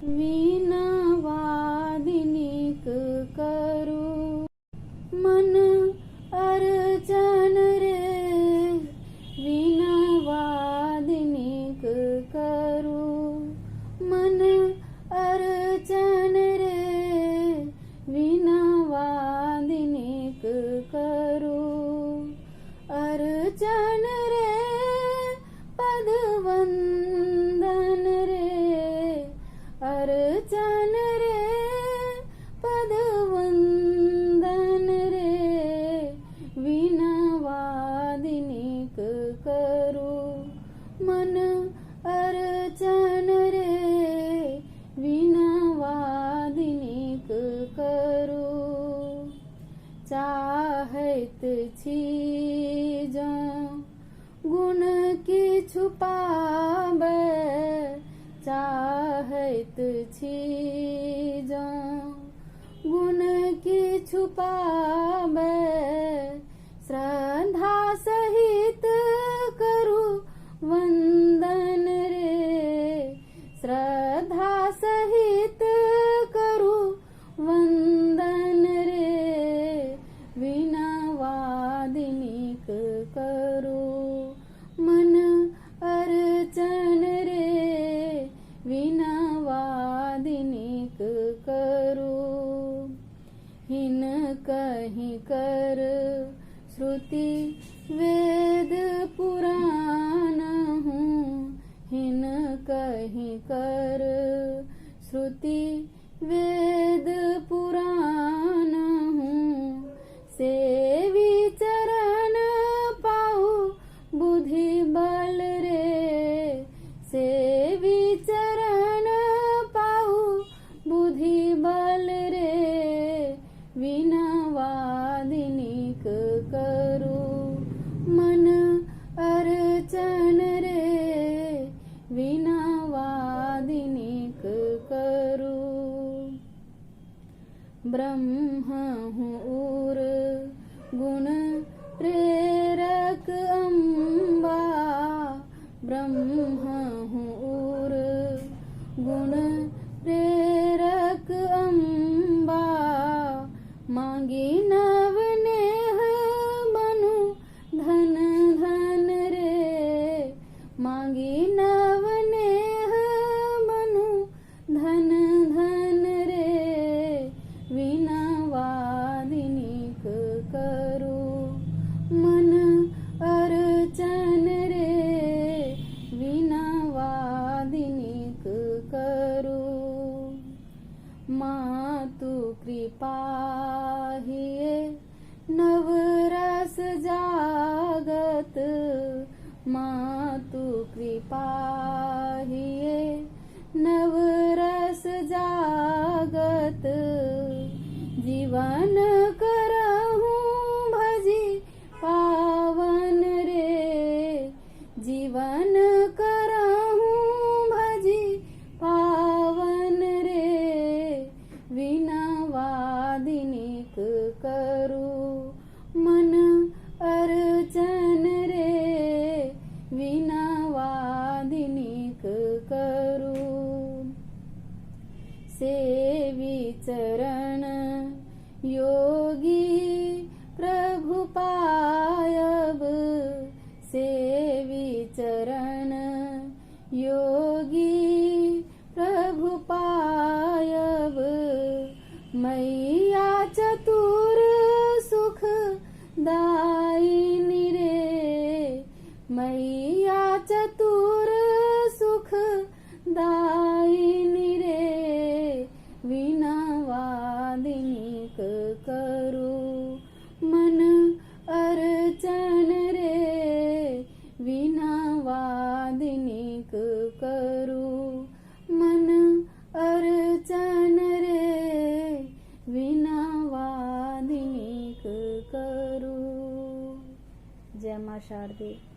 वीणा वादिनीक करू मन अर्चन रे, वीणा वादिनीक करू मन अर्चन रे, वीणा वादिनीक करू अर्चन रे, पदवंदन रे, अर्चन रे, पदवंदन रे, वीणा वादिनीक करू मन अर्चन रे, वीणा वादिनीक करू चाहत छीजों गुण की छुपावे, चाहत छीजों गुण की छुपावे, श्रद्धा सहित करू वंदन रे, श्रद्धा सहित करू वंदन रे, वीणा वादिनीक करू मन अर्चन रे, वीणा वादिनीक करू हिन कहीं कर श्रुति वेद पुराण हूँ, हिन कहीं कर श्रुति वेद पुराण हूँ, सेवी चरण पाऊ बुद्धि बल रे, सेवी चरण पाऊ बुद्धि बल रे, वीणा वादिनीक करू मन अर्चन रे, वीणा वादिनीक करू ब्रह्म हूँ उर गुण प्रेरक अम्बा, ब्रह्म हूँ उर गुण प्रेरक अम्बा, मांगी नवनेह बनू धन धन रे, मांगी नवनेह बनू धन धन रे, वीणा वादिनीक करू मन अर्चन रे, वीणा वादिनीक करू मातु कृपा हिये नवरस जागत, मातु कृपा हिये नवरस जागत, जीवन करहूँ भजी पावन रे, जीवन करहूँ भजी पावन रे, वीणा वादिनीक करू मन अर्चन रे, वीणा वादिनीक करू सेवी चरण योगी प्रभु पायब, सेवी चरण योगी प्रभु पायब, मैया चतुर सुख दायिनी रे, मैया चतुर सुख दायिनी रे, वीणा वादिनीक करू मन अर्चन रे, वीणा वादिनीक करू मन अर्चन रे, वीणा वादिनीक करू। जय मां शारदे।